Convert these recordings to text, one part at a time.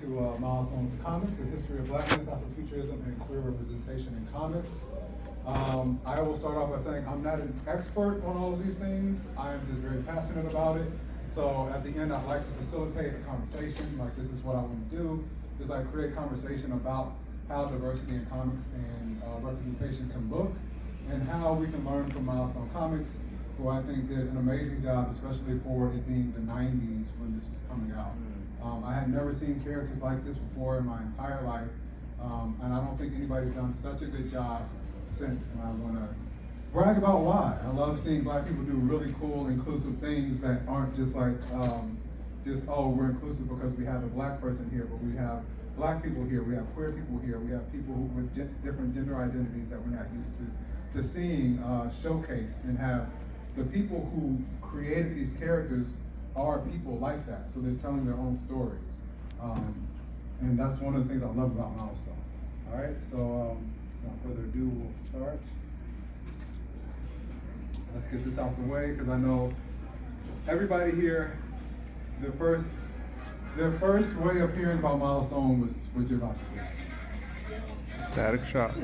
to Milestones in Comics, the history of blackness, afrofuturism, and queer representation in comics. I will start off by saying I'm not an expert on all of these things. I am just very passionate about it. So at the end, I'd like to facilitate a conversation. Like, this is what I want to do, is like create conversation about how diversity in comics and representation can look, and how we can learn from Milestone Comics, who I think did an amazing job, especially for it being the 90s when this was coming out. I had never seen characters like this before in my entire life, and I don't think anybody's done such a good job since, and I want to brag about why. I love seeing black people do really cool, inclusive things that aren't just like, oh, we're inclusive because we have a black person here, but we have black people here, we have queer people here, we have people with different gender identities that we're not used to seeing showcased, and have the people who created these characters are people like that, so they're telling their own stories. And that's one of the things I love about Milestone. All right, so without further ado, we'll start. Let's get this out the way, because I know everybody here, their first way of hearing about Milestone was what you're about to say. Static Shock.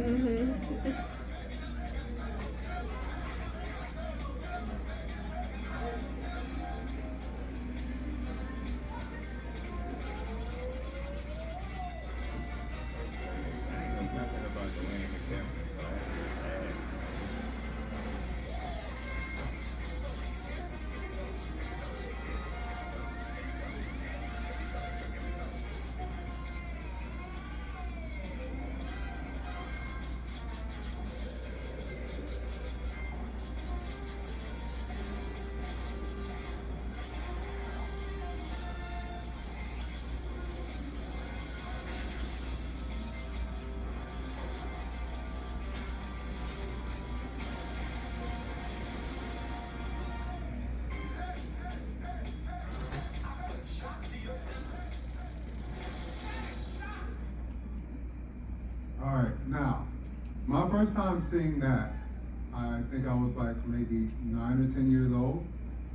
All right, now, my first time seeing that, I think I was like maybe 9 or 10 years old,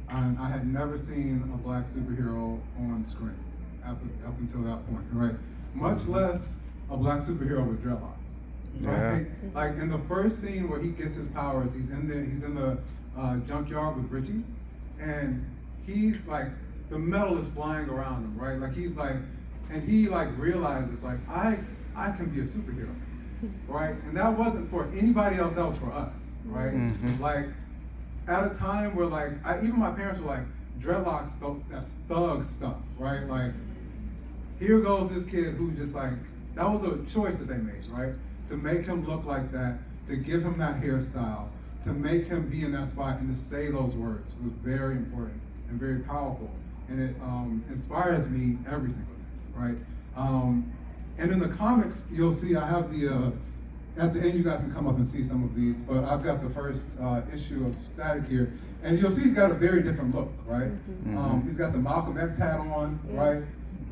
and I had never seen a black superhero on screen up until that point, right? Much less a black superhero with dreadlocks. Right? Yeah. Like in the first scene where he gets his powers, he's in the junkyard with Richie, and he's like, the metal is flying around him, right? Like he's like, and he like realizes like, I can be a superhero, right? And that wasn't for anybody else, that was for us, right? Mm-hmm. Like, at a time where like, even my parents were like, dreadlocks, that's thug stuff, right? Like, here goes this kid who just like, that was a choice that they made, right? To make him look like that, to give him that hairstyle, to make him be in that spot and to say those words was very important and very powerful. And it inspires me every single day, right? And in the comics, you'll see I have the, at the end you guys can come up and see some of these, but I've got the first issue of Static here. And you'll see he's got a very different look, right? Mm-hmm. He's got the Malcolm X hat on, right?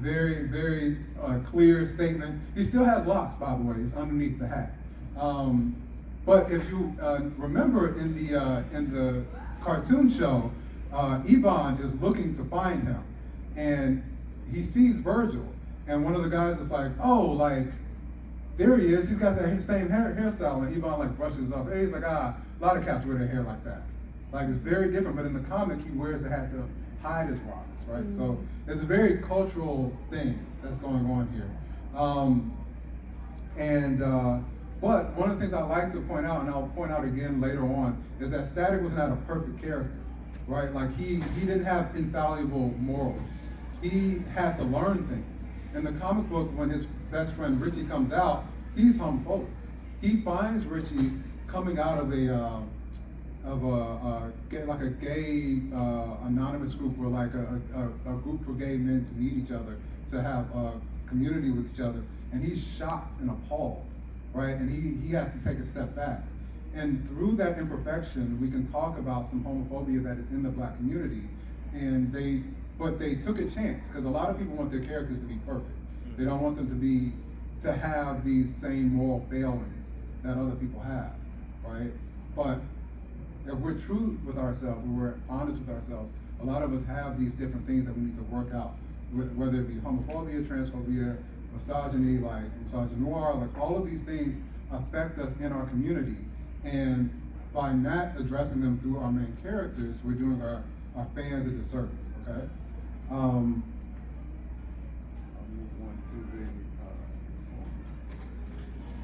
Very, very clear statement. He still has locks, by the way, it's underneath the hat. But if you remember in the cartoon show, Ebon is looking to find him, and he sees Virgil. And one of the guys is like, oh, like, there he is. He's got that same hairstyle. And Ebon like brushes up. Hey, he's like, a lot of cats wear their hair like that. Like, it's very different. But in the comic, he wears the hat to hide his locks, right? Mm-hmm. So it's a very cultural thing that's going on here. But one of the things I like to point out, and I'll point out again later on, is that Static was not a perfect character, right? Like, he didn't have infallible morals. He had to learn things. In the comic book, when his best friend Richie comes out, he's homophobic. He finds Richie coming out of a gay anonymous group, or like a group for gay men to meet each other, to have a community with each other, and he's shocked and appalled, right? And he has to take a step back. And through that imperfection, we can talk about some homophobia that is in the black community, but they took a chance, because a lot of people want their characters to be perfect. They don't want them to have these same moral failings that other people have, right? But if we're true with ourselves, when we're honest with ourselves, a lot of us have these different things that we need to work out whether it be homophobia, transphobia, misogyny, like misogynoir, like all of these things affect us in our community. And by not addressing them through our main characters, we're doing our fans a disservice, okay? I'll move on to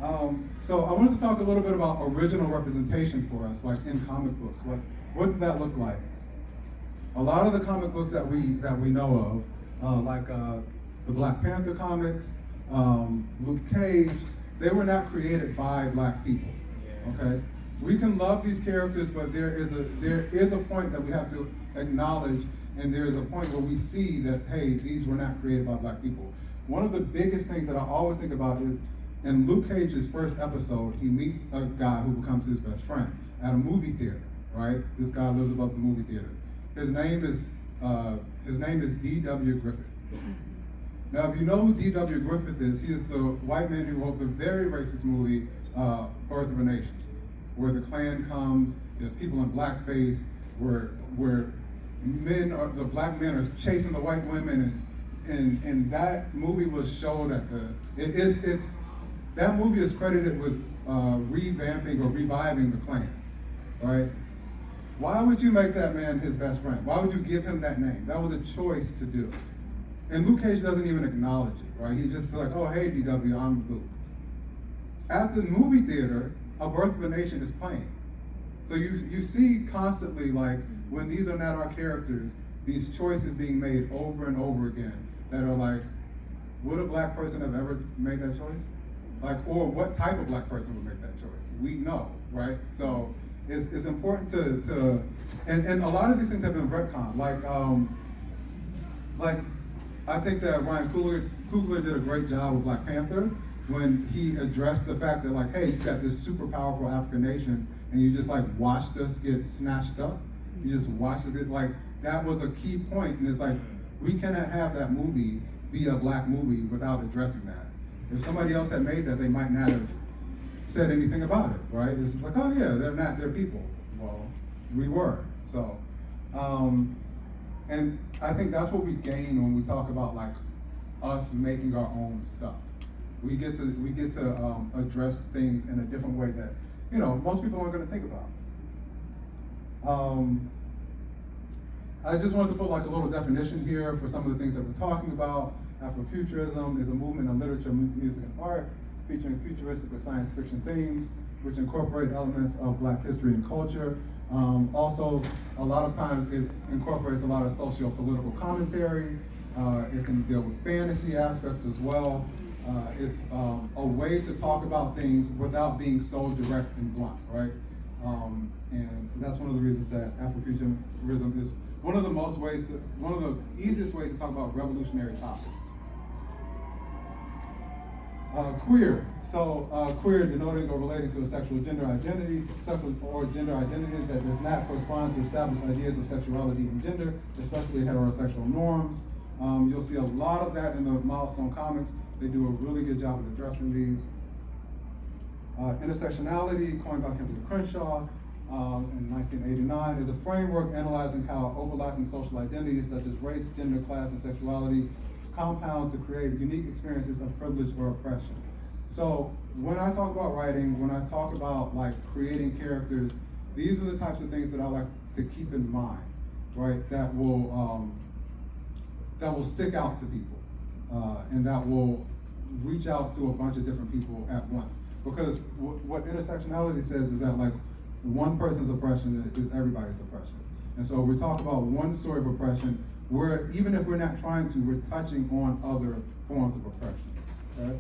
the, so I wanted to talk a little bit about original representation for us, like in comic books. What did that look like? A lot of the comic books that we know of, like the Black Panther comics, Luke Cage, they were not created by Black people. Okay, we can love these characters, but there is a point that we have to acknowledge, and there is a point where we see that, hey, these were not created by Black people. One of the biggest things that I always think about is in Luke Cage's first episode, he meets a guy who becomes his best friend at a movie theater. Right, this guy lives above the movie theater. His name is D.W. Griffith. Now, if you know who D.W. Griffith is, he is the white man who wrote the very racist movie, Birth of a Nation, where the Klan comes, there's people in blackface, where the black men are chasing the white women, and that movie was showed at that movie is credited with revamping or reviving the Klan, right? Why would you make that man his best friend? Why would you give him that name? That was a choice to do. And Luke Cage doesn't even acknowledge it, right? He's just like, oh, hey, DW, I'm Luke. At the movie theater, A Birth of a Nation is playing. So you see constantly, like, when these are not our characters, these choices being made over and over again that are like, would a Black person have ever made that choice? Like, or what type of Black person would make that choice? We know, right? So it's important to and a lot of these things have been retconned. Like I think that Ryan Coogler did a great job with Black Panther when he addressed the fact that, like, hey, you got this super powerful African nation and you just like watched us get snatched up. You just watched it. Like, that was a key point, and it's like, we cannot have that movie be a Black movie without addressing that. If somebody else had made that, they might not have said anything about it, right? It's just like, oh yeah, they're people. Well, we were. So, and I think that's what we gain when we talk about, like, us making our own stuff. We get to address things in a different way that, you know, most people aren't going to think about. I just wanted to put like a little definition here for some of the things that we're talking about. Afrofuturism is a movement in literature, music, and art featuring futuristic or science fiction themes, which incorporate elements of Black history and culture. Also, a lot of times it incorporates a lot of socio-political commentary. It can deal with fantasy aspects as well. It's a way to talk about things without being so direct and blunt, right? And that's one of the reasons that Afrofuturism is one of the easiest ways to talk about revolutionary topics. Queer. So queer denoting or relating to a sexual gender identity that does not correspond to established ideas of sexuality and gender, especially heterosexual norms. You'll see a lot of that in the Milestone comics. They do a really good job of addressing these. Intersectionality, coined by Kimberly Crenshaw in 1989, is a framework analyzing how overlapping social identities such as race, gender, class, and sexuality compound to create unique experiences of privilege or oppression. So when I talk about writing, when I talk about like creating characters, these are the types of things that I like to keep in mind, right? That will stick out to people, and that will reach out to a bunch of different people at once. Because what intersectionality says is that, like, one person's oppression is everybody's oppression. And so we talk about one story of oppression, where even if we're not trying to, we're touching on other forms of oppression. Okay?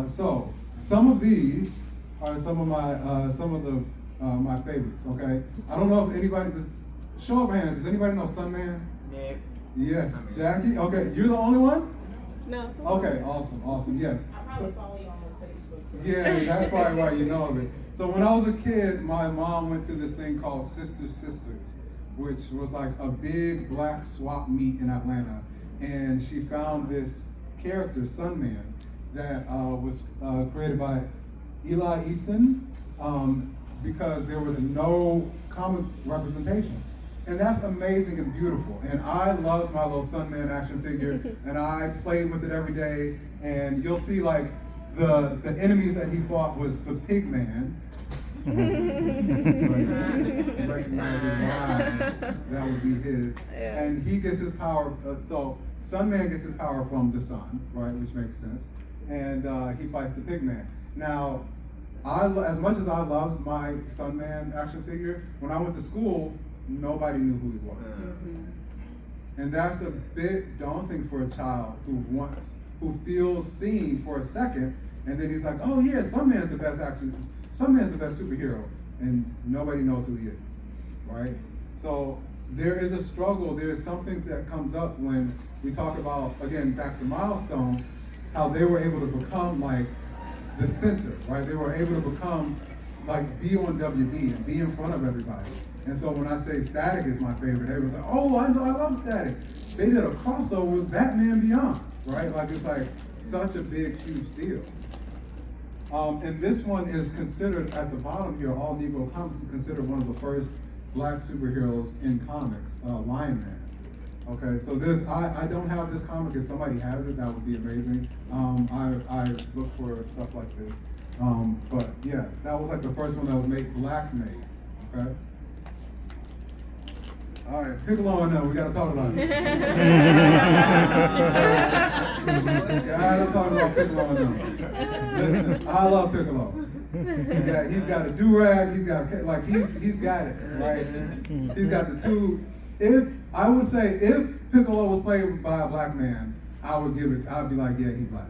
So some of these are some of my favorites. Okay, I don't know if anybody, just show of hands. Does anybody know Sunman? Yeah. Yes, Jackie. Okay, you're the only one. No. Okay, awesome. Yes. I probably follow you on Facebook. So. Yeah, that's probably why you know of it. So when I was a kid, my mom went to this thing called Sisters, which was like a big Black swap meet in Atlanta, and she found this character, Sunman, that was created by Eli Eason, because there was no comic representation. And that's amazing and beautiful. And I love my little Sunman action figure, and I played with it every day. And you'll see like the enemies that he fought was the Pig Man. Recognizing why that would be his. Yeah. And he gets his power, so Sunman gets his power from the sun, right, which makes sense. And he fights the Pig Man. Now, as much as I loved my Sunman action figure, when I went to school, nobody knew who he was. And that's a bit daunting for a child who feels seen for a second, and then he's like, oh yeah, Sunman's the best superhero, and nobody knows who he is, right? So there is a struggle, there is something that comes up when we talk about, again, back to Milestone, how they were able to become like the center, right? They were able to become like be on WB and be in front of everybody. And so when I say Static is my favorite, everyone's like, oh, I love Static. They did a crossover with Batman Beyond, right? Like it's like such a big, huge deal. And this one is considered, at the bottom here, All Negro Comics is considered one of the first black superheroes in comics, Lion Man. Okay, so this, I don't have this comic. If somebody has it, that would be amazing. I look for stuff like this. But yeah, that was like the first one that was black made, okay? All right, Piccolo and them, we gotta talk about it. Gotta talk about Piccolo and them. Listen, I love Piccolo. He's got a do-rag, he's got it, right? He's got the two. If Piccolo was played by a black man, I'd be like, yeah, he's black.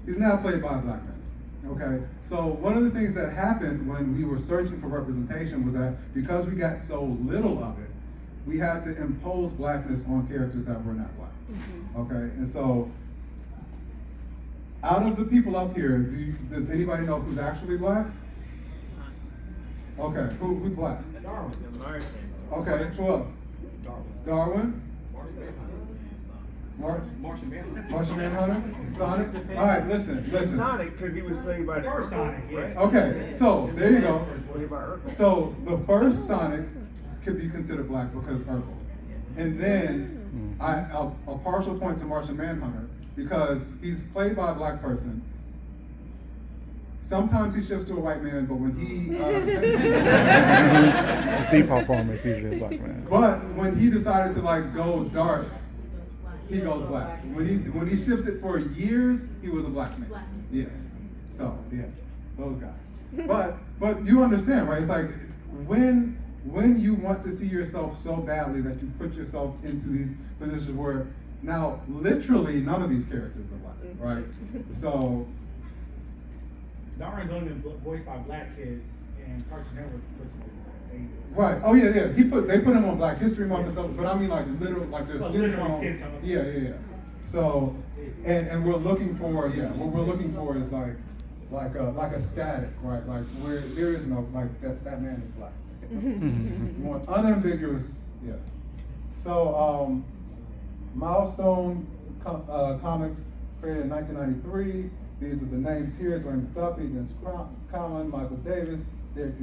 He's not played by a black man. Okay, so one of the things that happened when we were searching for representation was that because we got so little of it, we had to impose blackness on characters that were not black. Okay, and so out of the people up here, does anybody know who's actually black? Okay, who's black? Darwin. Okay, who else? Darwin? Martian Manhunter? Sonic? All right, listen. Sonic, because he was played by the first Sonic, right? Okay, so there you go. So the first Sonic could be considered black because Urkel. And then a partial point to Martian Manhunter because he's played by a black person. Sometimes he shifts to a white man, but when he default form is usually a black man. But when he decided to like go dark, he goes black. When he shifted for years, he was a black man. Yes. So yeah, those guys. But you understand, right? It's like when you want to see yourself so badly that you put yourself into these positions where now literally none of these characters are black, right? So Darwin's only been voiced by black kids, and Carson Network puts him on. right. Oh yeah. They put him on Black History Month and stuff, but I mean like literal, like their skin tone. Yeah. So and we're looking for what we're looking for is like a Static, right? Like where there is no like that man is black. You want unambiguous, yeah. So Milestone Comics created in 1993. These are the names here: Dwayne McDuffie, Dennis Common, Michael Davis, Derek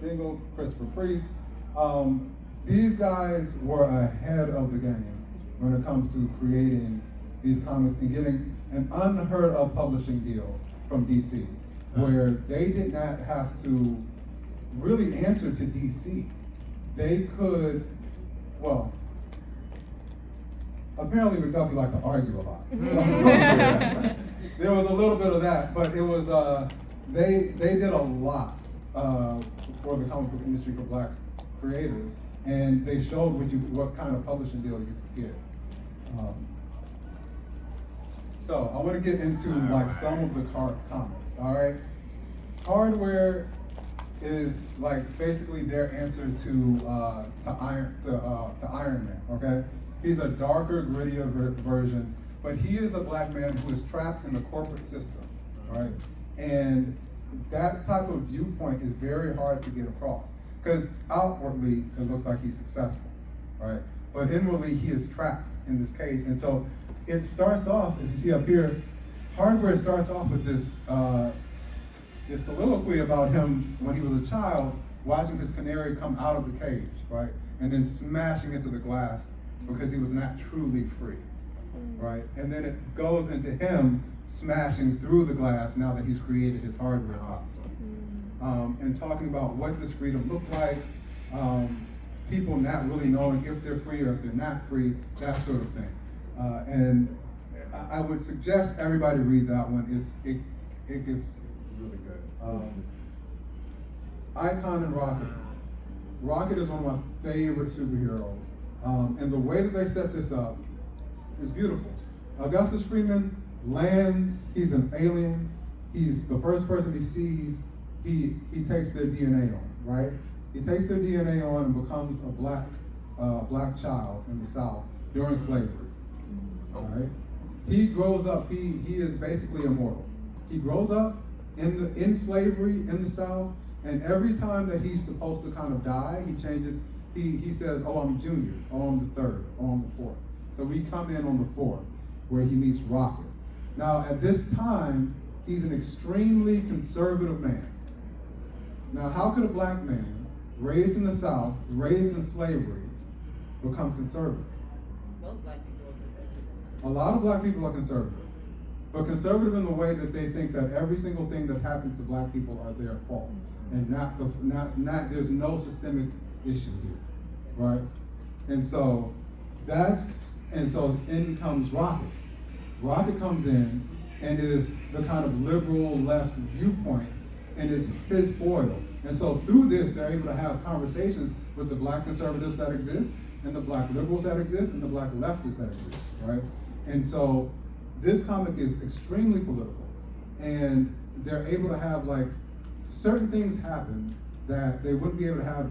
Dingle, Christopher Priest. These guys were ahead of the game when it comes to creating these comics and getting an unheard of publishing deal from DC, where they did not have to really answer to DC. They could, well, apparently McDuffie liked to argue a lot. So there was a little bit of that, but it was, they did a lot for the comic book industry for black creators, and they showed what kind of publishing deal you could get. So I want to get into like some of the comics, all right? Hardware is like basically their answer to Iron Man, okay? He's a darker, grittier version, but he is a black man who is trapped in the corporate system, right? And that type of viewpoint is very hard to get across because outwardly it looks like he's successful, right? But inwardly he is trapped in this cage. And so it starts off, if you see up here, Hardware starts off with this soliloquy about him when he was a child, watching his canary come out of the cage, right? and then smashing into the glass because he was not truly free, right? And then it goes into him smashing through the glass now that he's created his hardware console. And talking about what does freedom look like, people not really knowing if they're free or if they're not free, that sort of thing. And I would suggest everybody read that one. It gets really good. Icon and Rocket. Rocket is one of my favorite superheroes. And the way that they set this up is beautiful. Augustus Freeman lands, he's an alien. He's the first person he sees, he takes their DNA on, right? He takes their DNA on and becomes a black child in the South during slavery, all right? He grows up, he is basically immortal. He grows up in slavery in the South, and every time that he's supposed to kind of die, he changes, he says, oh, I'm junior, oh, I'm the third, oh, I'm the fourth. So we come in on the fourth, where he meets Rocket. Now, at this time, he's an extremely conservative man. Now, how could a black man, raised in the South, raised in slavery, become conservative? Most black people are conservative. A lot of black people are conservative, but conservative in the way that they think that every single thing that happens to black people are their fault, and not there's no systemic issue here, right? And so in comes Rocket. Rocket comes in and is the kind of liberal left viewpoint and is his foil. And so through this, they're able to have conversations with the black conservatives that exist, and the black liberals that exist, and the black leftists that exist, right? And so this comic is extremely political, and they're able to have like certain things happen that they wouldn't be able to have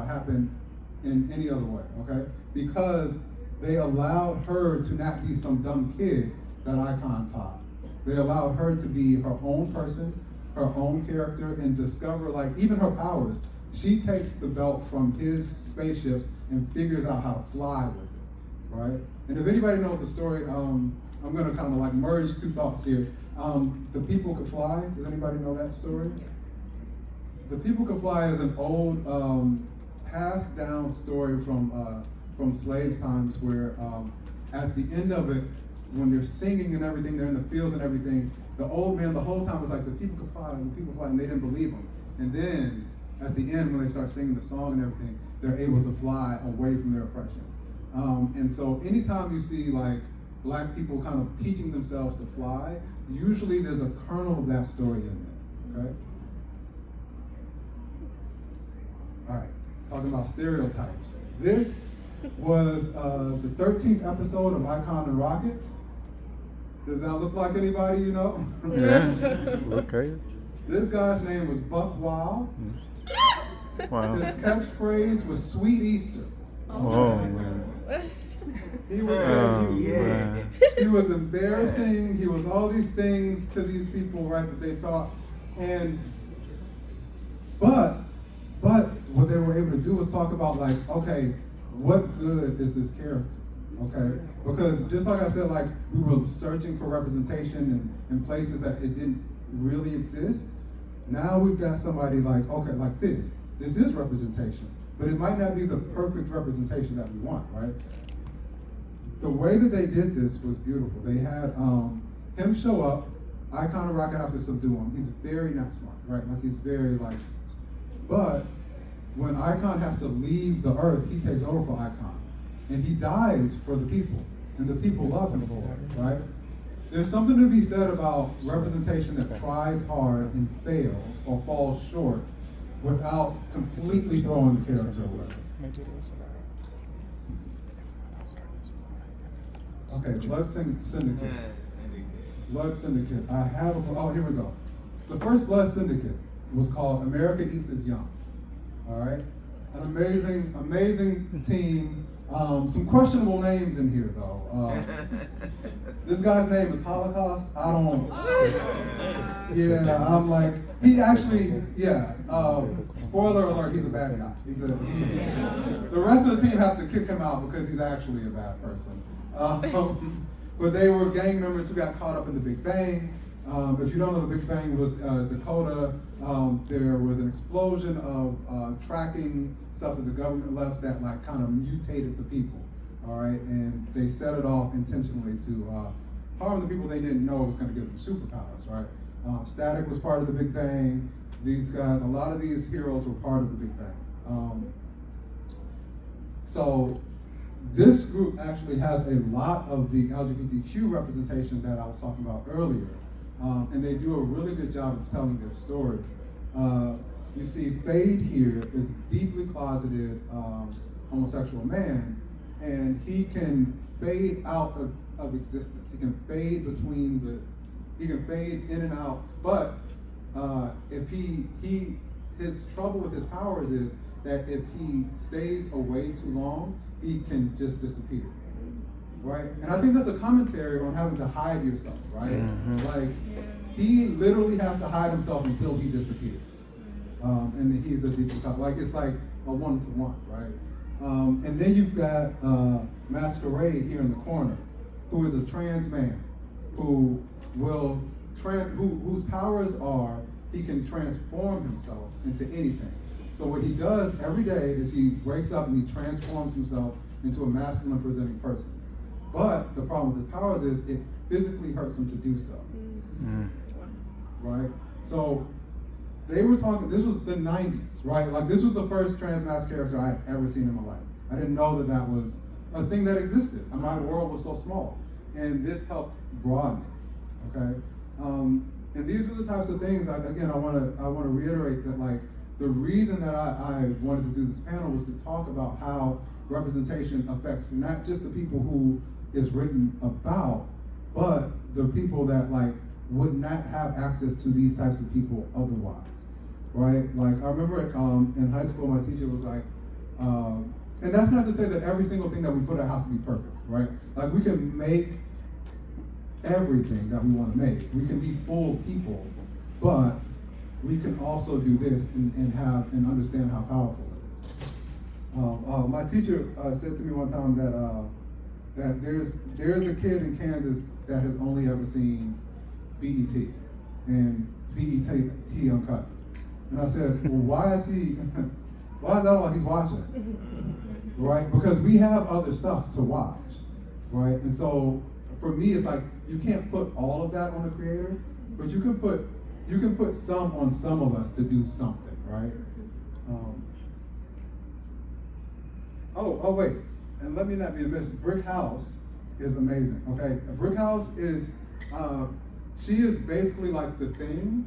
happen in any other way, okay? Because they allowed her to not be some dumb kid that Icon taught. They allowed her to be her own person, her own character, and discover like even her powers. She takes the belt from his spaceships and figures out how to fly with it, right? And if anybody knows the story, I'm gonna kind of like merge two thoughts here. The People Could Fly, does anybody know that story? The People Could Fly is an old passed down story from slave times where at the end of it, when they're singing and everything, they're in the fields and everything, the old man the whole time was like, the people could fly, and the people fly, and they didn't believe him. And then at the end, when they start singing the song and everything, they're able to fly away from their oppression. And so anytime you see like black people kind of teaching themselves to fly, usually there's a kernel of that story in there, okay? All right, talking about stereotypes. This was the 13th episode of Icon and Rocket. Does that look like anybody you know? Yeah. Okay. This guy's name was Buck Wild. Wow. His catchphrase was Sweet Easter. Oh man. He was Man. he was embarrassing. He was all these things to these people, right, that they thought. But what they were able to do was talk about like, okay, what good is this character? Okay, because just like I said, like we were searching for representation in places that it didn't really exist. Now we've got somebody like, okay, like this is representation, but it might not be the perfect representation that we want, right? The way that they did this was beautiful. They had him show up, Icon and Rocket have to subdue him. He's very not smart, right? Like he's very like, but when Icon has to leave the earth, he takes over for Icon. And he dies for the people, and the people love him for it, right? There's something to be said about representation that tries hard and fails or falls short without completely throwing the character away. Okay, Blood Syndicate. Blood Syndicate. Here we go. The first Blood Syndicate was called America East is Young. All right? An amazing team. Some questionable names in here, though. This guy's name is Holocaust. I'm like, he actually, spoiler alert, he's a bad guy. The rest of the team have to kick him out because he's actually a bad person. But they were gang members who got caught up in the Big Bang, If you don't know, the Big Bang was Dakota. There was an explosion of tracking stuff that the government left that like kind of mutated the people. All right, and they set it off intentionally to harm the people they didn't know was going to give them superpowers. Right? Static was part of the Big Bang. These guys, a lot of these heroes were part of the Big Bang. So this group actually has a lot of the LGBTQ representation that I was talking about earlier. And they do a really good job of telling their stories. You see Fade here is deeply closeted homosexual man, and he can fade out of existence. He can fade he can fade in and out, but if his trouble with his powers is that if he stays away too long, he can just disappear, right? And I think that's a commentary on having to hide yourself, right? Mm-hmm. Like, he literally has to hide himself until he disappears. And he's a deeper cut. Like, it's like a one-to-one, right? And then you've got Masquerade here in the corner, who is a trans man who whose powers are he can transform himself into anything. So what he does every day is he wakes up and he transforms himself into a masculine presenting person. But the problem with his powers is it physically hurts him to do so. Mm. Right? So they were talking, this was the 90s, right? Like, this was the first trans mask character I had ever seen in my life. I didn't know that was a thing that existed. My world was so small. And this helped broaden it, okay? And these are the types of things, I want to reiterate that, like, the reason that I wanted to do this panel was to talk about how representation affects not just the people who is written about, but the people that, like, would not have access to these types of people otherwise, right? Like, I remember in high school, my teacher was like, and that's not to say that every single thing that we put out has to be perfect, right? Like, we can make everything that we want to make. We can be full people, but we can also do this and understand how powerful it is. My teacher said to me one time that there's a kid in Kansas that has only ever seen BET and BET Uncut. And I said, well, why is that all he's watching? Right? Because we have other stuff to watch, right? And so for me, it's like, you can't put all of that on the creator, but you can put some on some of us to do something, right? Oh wait, and let me not be amiss. Brick House is amazing. Okay, Brick House is she is basically like The Thing,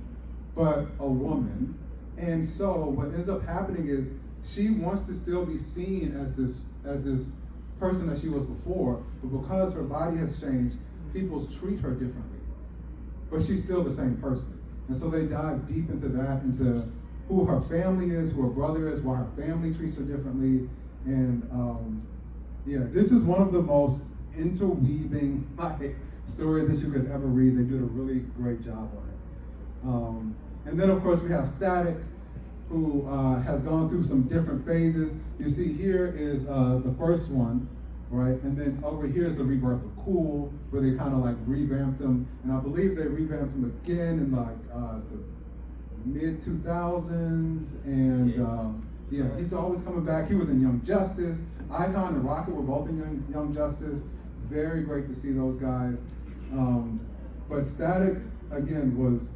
but a woman. And so what ends up happening is she wants to still be seen as this person that she was before, but because her body has changed, people treat her differently. But she's still the same person. And so they dive deep into that, into who her family is, who her brother is, why her family treats her differently. And this is one of the most interweaving stories that you could ever read. They did a really great job on it. And then of course we have Static, who has gone through some different phases. You see here is the first one, right? And then over here is the rebirth of Cool, where they kind of like revamped him. And I believe they revamped him again in like the mid-2000s. And he's always coming back. He was in Young Justice. Icon and Rocket were both in Young Justice. Very great to see those guys. But Static, again, was,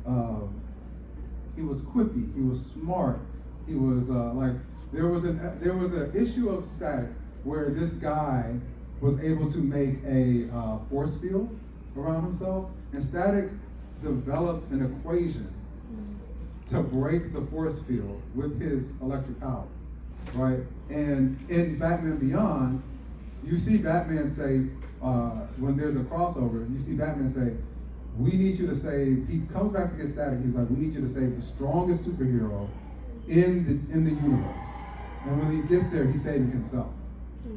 he was quippy, he was smart. He was there was an issue of Static where this guy was able to make a force field around himself, and Static developed an equation to break the force field with his electric powers, right? And in Batman Beyond, you see Batman say, when there's a crossover, you see Batman say, we need you to save, he comes back to get Static, he's like, we need you to save the strongest superhero in the universe. And when he gets there, he's saving himself,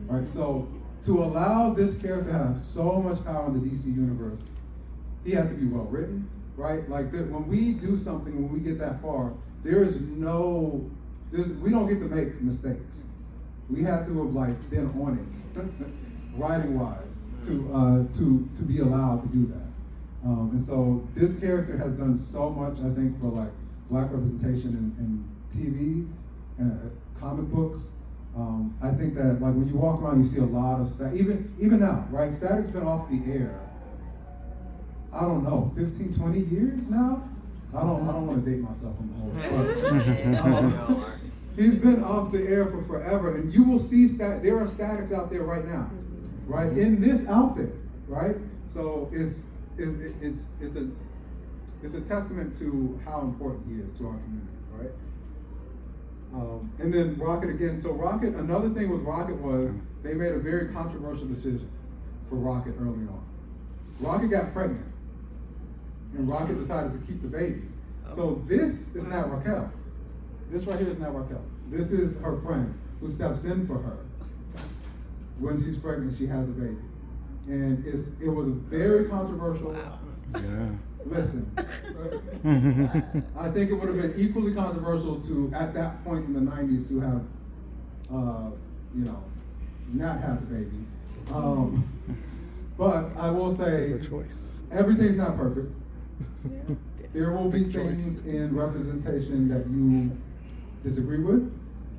right? So to allow this character to have so much power in the DC universe, he had to be well written, right? Like when we do something, when we get that far, we don't get to make mistakes. We had to have like been on it, writing wise, to be allowed to do that. And so this character has done so much, I think, for like black representation in TV and comic books. I think that like when you walk around, you see a lot of even now, right? Static's been off the air, I don't know, 15, 20 years now? I don't want to date myself on the whole. He's been off the air for forever, and you will see there are statics out there right now, right? In this outfit, right? So it's a testament to how important he is to our community, right? And then Rocket again. So Rocket, another thing with Rocket was they made a very controversial decision for Rocket early on. Rocket got pregnant, and Rocket decided to keep the baby. So this is not Raquel. This right here is not Raquel. This is her friend who steps in for her. When she's pregnant, she has a baby. And it was very controversial. Yeah. Listen, I think it would have been equally controversial to, at that point in the 90s, to have, not have the baby. But I will say, everything's not perfect. There will be things in representation that you disagree with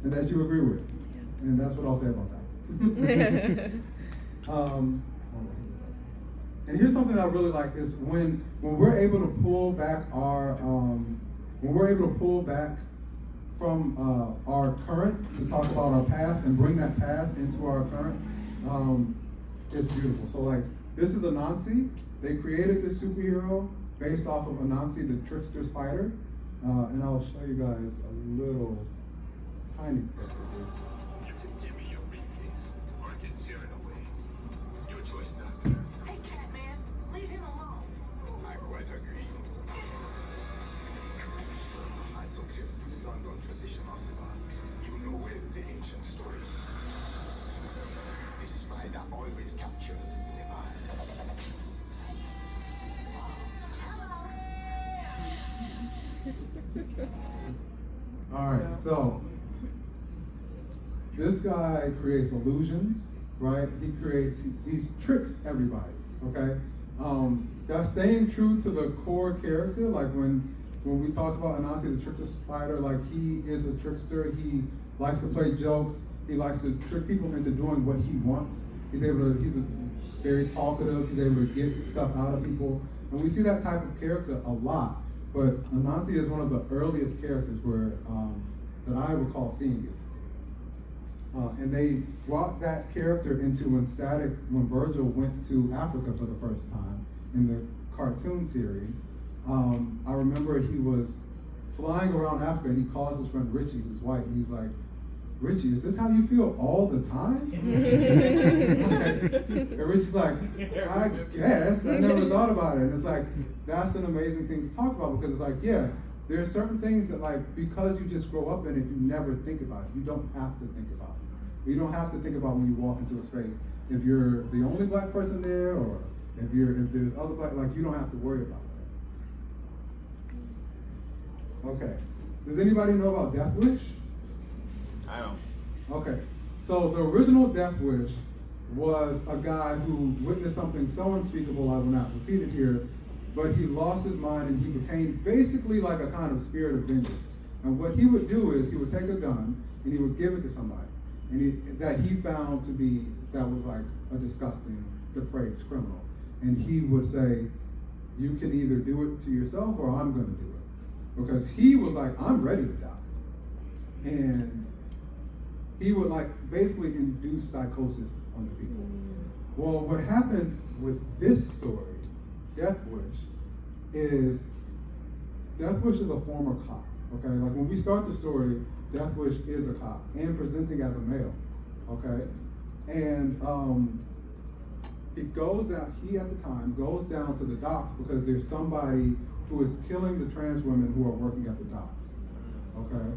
and that you agree with. And that's what I'll say about that. And here's something I really like is when we're able to pull back from our current to talk about our past and bring that past into our current, it's beautiful. So like, this is Anansi. They created this superhero based off of Anansi, the trickster spider. And I'll show you guys a little tiny clip of this. You can give me your briefcase, or I can tear it away. Your choice, Doctor. Hey, Catman, leave him alone. I quite agree. I suggest you stand on tradition, Osiva. You know well the ancient story. The spider always captures the divine. All right, so this guy creates illusions, right? He tricks everybody, okay? That's staying true to the core character. Like when we talk about Anansi the trickster spider, like he is a trickster. He likes to play jokes. He likes to trick people into doing what he wants. He's very talkative. He's able to get stuff out of people. And we see that type of character a lot. But Anansi is one of the earliest characters that I recall seeing it. And they brought that character into when Virgil went to Africa for the first time in the cartoon series. I remember he was flying around Africa and he calls his friend Richie, who's white, and he's like, Richie, is this how you feel all the time? And Richie's like, I guess. I never thought about it. And it's like, that's an amazing thing to talk about because it's like, yeah, there are certain things that like, because you just grow up in it, you never think about it. You don't have to think about it. You don't have to think about when you walk into a space. If you're the only black person there or if there's other black, like you don't have to worry about that. Okay. Does anybody know about Death Wish? I don't. Okay, so the original Death Wish was a guy who witnessed something so unspeakable, I will not repeat it here, but he lost his mind and he became basically like a kind of spirit of vengeance. And what he would do is he would take a gun and he would give it to somebody that he found to be, that was like a disgusting, depraved criminal. And he would say, you can either do it to yourself or I'm gonna do it. Because he was like, I'm ready to die. And he would like basically induce psychosis on the people. Well, what happened with this story, Death Wish is a former cop, okay? Like when we start the story, Death Wish is a cop and presenting as a male, okay? And he at the time goes down to the docks because there's somebody who is killing the trans women who are working at the docks, okay?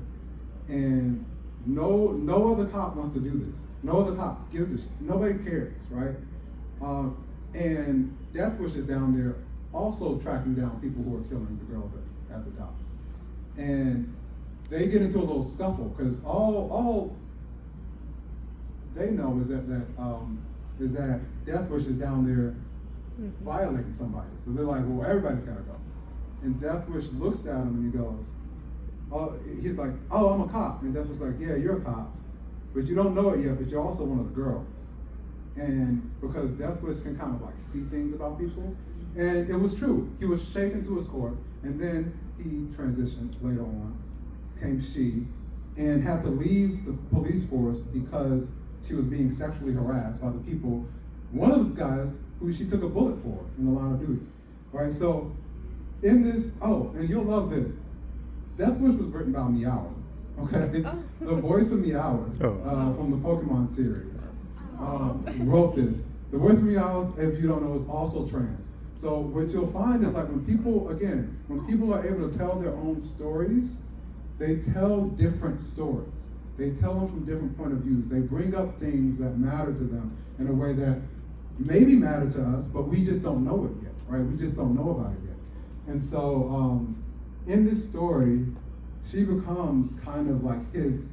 And no other cop wants to do this. No other cop gives a shit. Nobody cares, right? And Death Wish is down there also tracking down people who are killing the girls at the docks. And they get into a little scuffle because all they know is that Death Wish is down there violating somebody. So they're like, well, everybody's gotta go. And Death Wish looks at him and he goes, oh, he's like, oh, I'm a cop. And Death Wish like, yeah, you're a cop, but you don't know it yet, but you're also one of the girls. And because Death Wish can kind of like see things about people, and it was true. He was shaken to his core, and then he transitioned later on, came she, and had to leave the police force because she was being sexually harassed by the people, one of the guys who she took a bullet for in the line of duty, right? So in this, oh, and you'll love this, Death Wish was written by Meowth, okay? The voice of Meowth from the Pokemon series wrote this. The voice of Meowth, if you don't know, is also trans. So what you'll find is like when people are able to tell their own stories, they tell different stories. They tell them from different point of views. They bring up things that matter to them in a way that maybe matter to us, but we just don't know it yet, right? We just don't know about it yet. And so in this story, she becomes kind of like the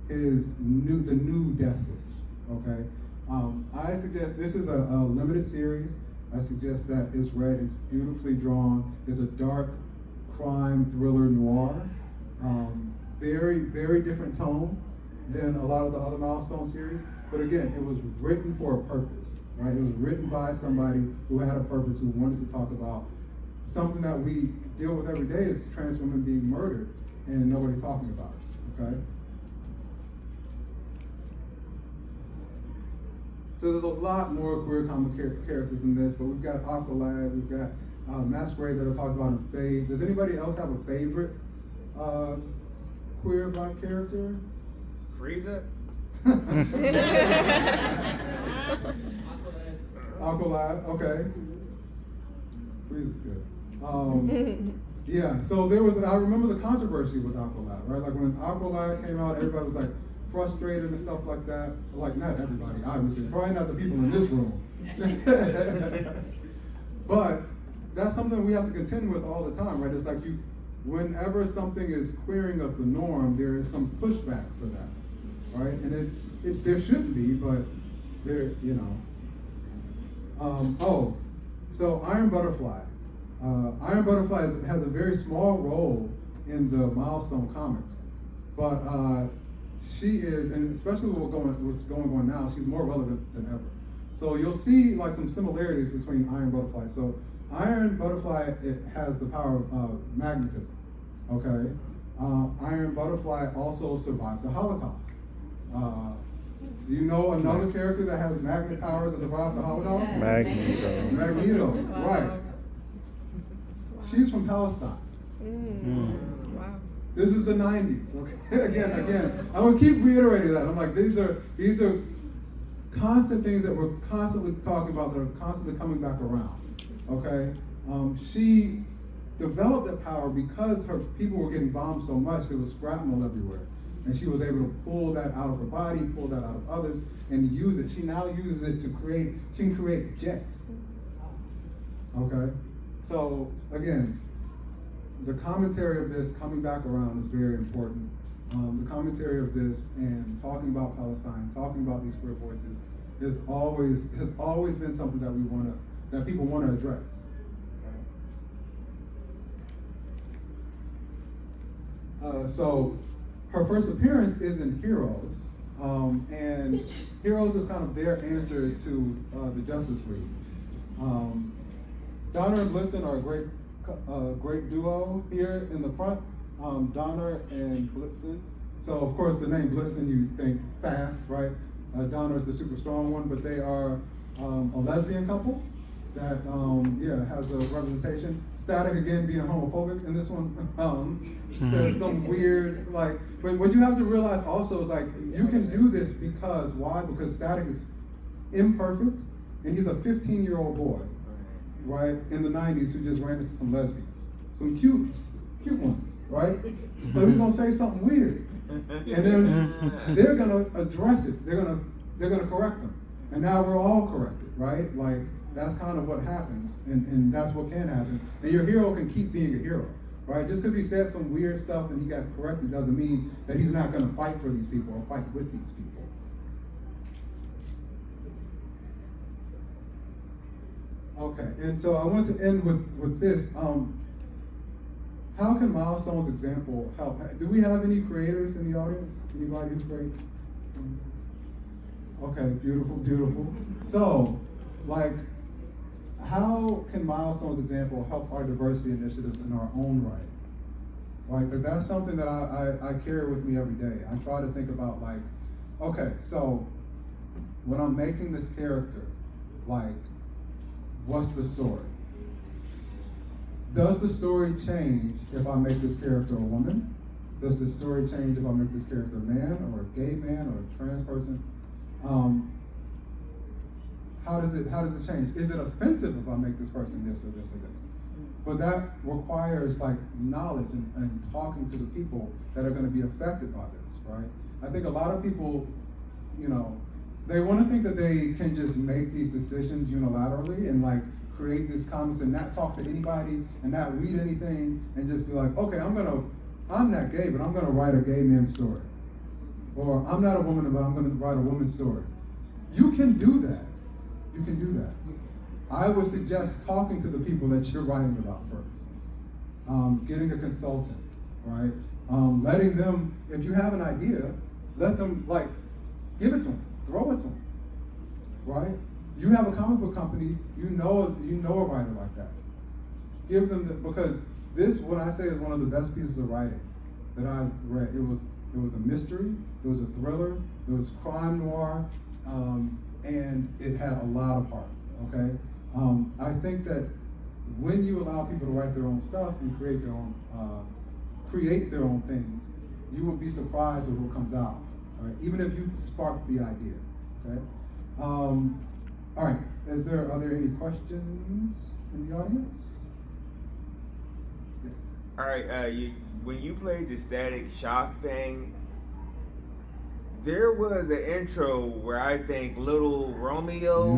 new Death Wish, okay? I suggest, this is a limited series. I suggest that it's read, it's beautifully drawn. It's a dark crime thriller noir. Very, very different tone than a lot of the other Milestone series. But again, it was written for a purpose, right? It was written by somebody who had a purpose, who wanted to talk about something that we deal with every day, is trans women being murdered and nobody talking about it, okay? So there's a lot more queer comic characters in this, but we've got Aqualad, we've got Masquerade that I talked about in Fade. Does anybody else have a favorite queer black character? Frieza? Aqualad, okay. Frieza's good. Yeah, so I remember the controversy with Aqualad, right? Like when Aqualad came out, everybody was like frustrated and stuff like that. Like not everybody, obviously, probably not the people in this room. But that's something we have to contend with all the time, right? It's like whenever something is queering of the norm, there is some pushback for that, right? And there shouldn't be, but there, you know. So Iron Butterfly. Iron Butterfly has a very small role in the Milestone comics, but she is, and especially what's going on now, she's more relevant than ever. So you'll see like some similarities between Iron Butterfly. So Iron Butterfly, it has the power of magnetism, okay? Iron Butterfly also survived the Holocaust. Do you know another character that has magnet powers that survived the Holocaust? Magneto, right. She's from Palestine. Wow. This is the 90s, okay? Again, I'm gonna keep reiterating that. I'm like, these are constant things that we're constantly talking about that are constantly coming back around, okay? She developed that power because her people were getting bombed so much, there was shrapnel everywhere. And she was able to pull that out of her body, pull that out of others, and use it. She now uses it to she can create jets, okay? So again, the commentary of this coming back around is very important. The commentary of this and talking about Palestine, talking about these queer voices, has always been something that people want to address. So her first appearance is in Heroes, and Heroes is kind of their answer to the Justice League. Donner and Blitzen are a great duo here in the front. Donner and Blitzen. So of course the name Blitzen, you think fast, right? Donner is the super strong one, but they are a lesbian couple that has a representation. Static again being homophobic in this one. Says some weird but what you have to realize also is like you can do this because why? Because Static is imperfect and he's a 15-year-old boy, right, in the 90s who just ran into some lesbians, some cute ones, right? So he's gonna say something weird, and then they're gonna address it. They're gonna correct them, and now we're all corrected, right? Like that's kind of what happens, and that's what can happen. And your hero can keep being a hero, right? Just because he said some weird stuff and he got corrected doesn't mean that he's not gonna fight for these people or fight with these people. Okay, and so I wanted to end with this. How can Milestones example help? Do we have any creators in the audience? Anybody who creates? Okay, beautiful, beautiful. So, like, how can Milestones example help our diversity initiatives in our own right? Right, that's something that I carry with me every day. I try to think about, like, okay, so when I'm making this character, like, what's the story? Does the story change if I make this character a woman? Does the story change if I make this character a man or a gay man or a trans person? How does it change? Is it offensive if I make this person this or this or this? But that requires like knowledge and talking to the people that are going to be affected by this, right? I think a lot of people, you know, they want to think that they can just make these decisions unilaterally and like create these comics and not talk to anybody and not read anything and just be like, okay, I'm not gay, but I'm gonna write a gay man's story. Or I'm not a woman, but I'm gonna write a woman's story. You can do that. You can do that. I would suggest talking to the people that you're writing about first. Getting a consultant, right? Letting them, if you have an idea, let them like, give it to them, throw it to them, right? You have a comic book company, you know a writer like that. Give them because this, what I say, is one of the best pieces of writing that I've read. It was a mystery, it was a thriller, it was crime noir, and it had a lot of heart, okay? I think that when you allow people to write their own stuff and create their own things, you will be surprised with what comes out, right? Even if you spark the idea, okay? All right, are there any questions in the audience? Yes. All right, when you played the Static Shock thing, there was an intro where I think Little Romeo.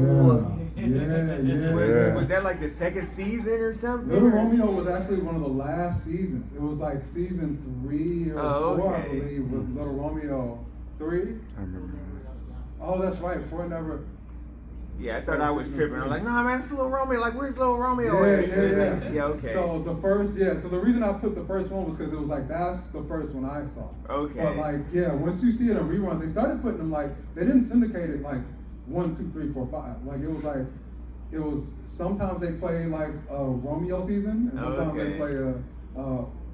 Was that like the second season or something? Little Romeo was actually one of the last seasons. It was like season 3 or 4, I believe, with Little Romeo 3. I remember. Oh, that's right. 4 never. Yeah, I thought I was tripping. I'm like, nah, man, it's Little Romeo. Like, where's Little Romeo? Yeah. Yeah, okay. So so the reason I put the first one was because it was like, that's the first one I saw. Okay. But like, yeah, once you see it in reruns, they started putting them like, they didn't syndicate it like 1, 2, 3, 4, 5. Like, it was sometimes they play like a Romeo season, and sometimes they play a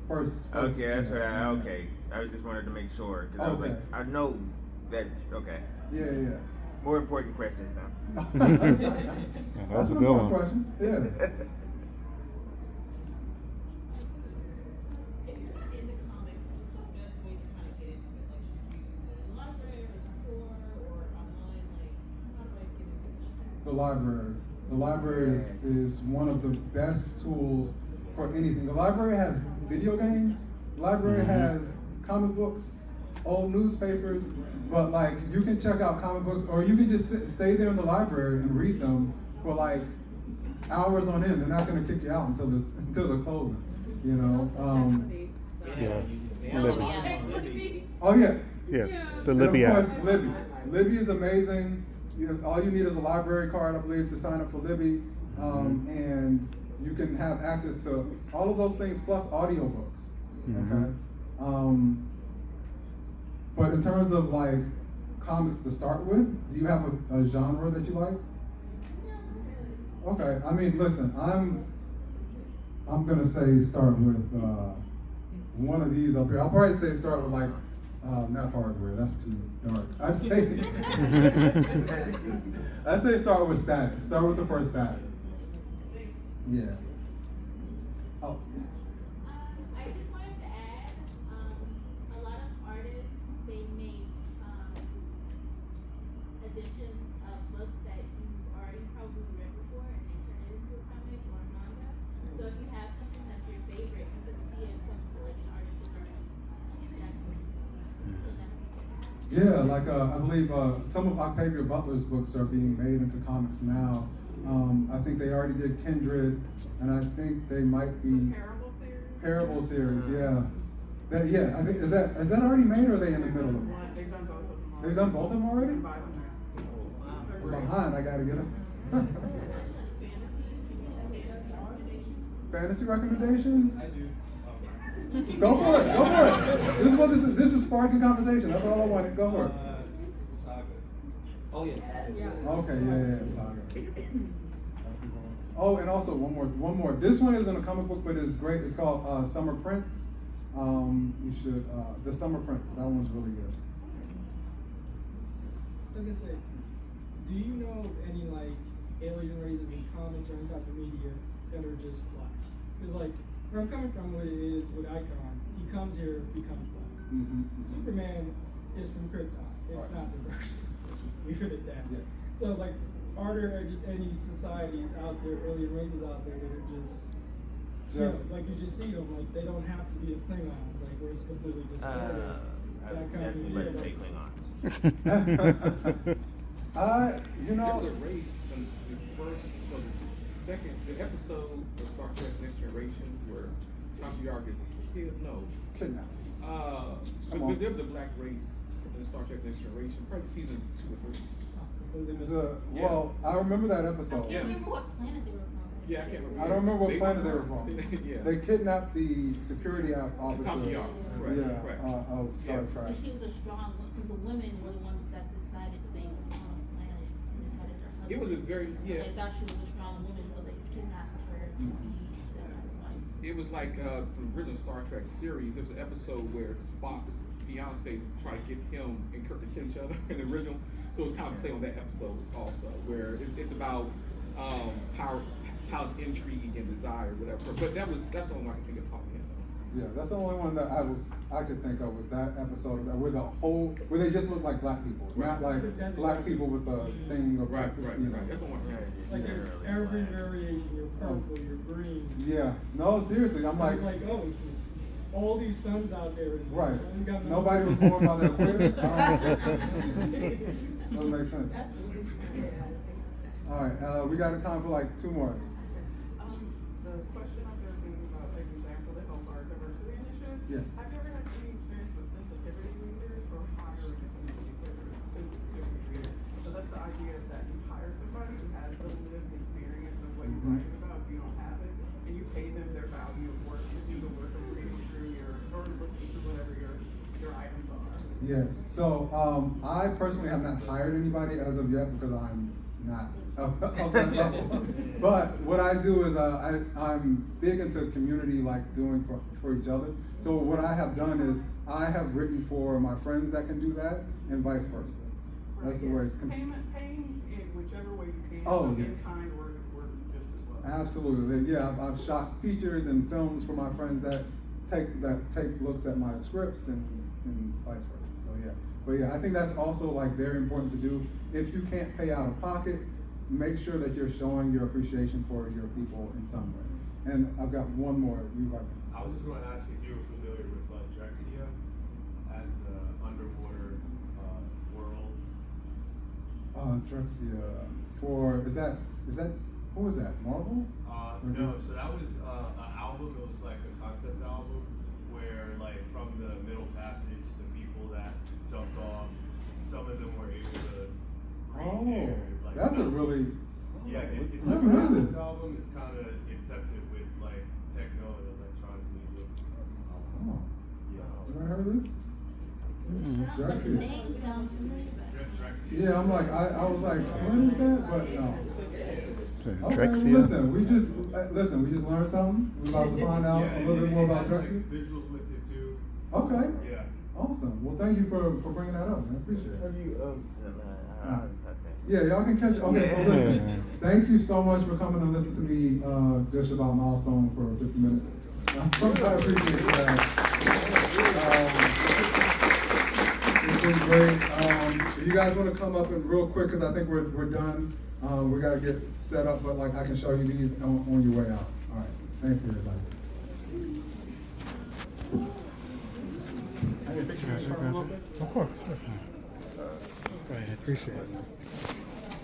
first. Okay, that's right. Okay. I just wanted to make sure. Cause I was like, I know that, okay. Yeah. More important questions now. That was a good one. Question. Yeah. If you're not into comics, what's the best way to kind of get into it? Like, should you go to the library or the store or online? Like, how do I get into it? The library. The library is one of the best tools for anything. The library has video games. The library has comic books, old newspapers. But like, you can check out comic books, or you can just stay there in the library and read them for like hours on end. They're not going to kick you out until the closing. You know. Libby. Oh yeah. Yes, the And Libby of app. course, Libby. Libby is amazing. All you need is a library card, I believe, to sign up for Libby, and you can have access to all of those things plus audiobooks. Okay. But in terms of like comics to start with, do you have a genre that you like? Okay. I mean, listen, I'm gonna say start with one of these up here. I'll probably say start with like not hardware. That's too dark. I'd say start with Static. Start with the first Static. Yeah. Oh. I just wanted to add, a lot of artists, they make editions of books that you've already probably read before and they turn it into a comic or a manga. So if you have something that's your favorite, you can see if something like an artist is already adapted. So that'd be good. Yeah, like I believe some of Octavia Butler's books are being made into comics now. I think they already did Kindred, and I think they might be Parable series. Yeah, I think is that already made, or are they in the middle of it? They've done both of them already. They've done both of them already? Buy them now. I'm behind. I gotta get them. fantasy recommendations? I do. Go for it. Go for it. This is what this is sparking conversation. That's all I wanted. Go for it. Saga. Oh yes. Okay, yeah, Saga. Oh, and also one more. This one isn't a comic book, but it's great. It's called Summer Prince. You should The Summer Prince. That one's really good. I was gonna say, do you know of any like alien races in comics or any type of media that are just black? Because like where I'm coming from, what it is with Icon, he comes here, becomes black. Mm-hmm. Superman is from Krypton. It's Right. not reverse. Let's just leave it at that. Yeah. So like, are there just any societies out there, alien races out there that are just you know, like you just see them, like they don't have to be a Klingons, like where it's completely distorted. I that kind of definitely media, better say like, Klingon. You know. There was a race in the first, so the episode of Star Trek Next Generation where Tasha Yar gets killed. No. Kidnap. But there was a black race in Star Trek Next Generation, probably season 2 or 3. Well, I remember that I episode. can't remember what planet they were from. Yeah, I can't remember. I don't remember what planet they were from. Yeah. They kidnapped the security officer. Tasha Yar, right, Yeah, correct. of Star Yeah. Trek. But she was a strong one, because the women were the ones that decided they was on the planet and decided their husband. It was a very, So yeah. they thought she was a strong woman, so they kidnapped her to be their wife. It was like from the original Star Trek series. There was an episode where Spock's fiance tried to get him and Kirk to kill each other in the original. So it's kind of play on that episode also, where it's about power, house intrigue and desire, whatever. But that's the only one I can think of talking about. Yeah, that's the only one that I could think of was that episode of that where they just look like black people, not like black people with a thing of Right, black, right, you know. right. That's the one. like every variation, you're purple, you're green. Yeah, no, seriously, I'm like, It's like, oh, all these suns out there. And right. you got no- Nobody was born by the equator. Doesn't make sense. All right, we got time for like 2 more. The question out there being about taking example of our diversity initiative. Yes. Have you ever had any experience with sensitivity leaders or hiring a sensitivity leader? So that's the idea that you hire somebody who has the lived experience of what you're writing about, if you don't have it, and you pay them their value of work to do the work of reading through or looking through whatever your items are. Yes. So I personally have not hired anybody as of yet because I'm not of that level. But what I do is I'm big into community, like doing for each other. So what I have done is I have written for my friends that can do that, and vice versa. That's the way it's. Paying in whichever way you can. Oh, so yes. in kind works just as well. Absolutely. Yeah, I've shot features and films for my friends that take looks at my scripts and vice versa. So yeah. But yeah, I think that's also like very important to do. If you can't pay out of pocket, make sure that you're showing your appreciation for your people in some way. And I've got one more. I was just going to ask if you were familiar with Drexia as the underwater world. Drexia is that who was that? Marvel? No, so that was an album. It was like a concept album where, like, from the Middle Passage, the people that jumped off, some of them were able to breathe air. Like, that's a really it's I like haven't a heard of concept this. album. It's kind of accepted with like techno and electronic music. Oh, Yeah. have I heard of this? But the name sounds familiar. Drexia. Yeah, I'm like I was like, what is that? But no. Okay, Drexia. listen, we just learned something. We're about to find out a little bit more about Drexia. Visuals with it too. Okay. Yeah. Awesome. Well, thank you for bringing that up, man. Appreciate Have it. you Yeah, y'all can catch. Okay, so listen. Thank you so much for coming and listening to me gush about Milestone for 50 minutes. I appreciate that. It's been great. If you guys want to come up and real quick, because I think we're done. We got to get set up, but like I can show you these on your way out. All right. Thank you, everybody. Of course. Go ahead. Appreciate it.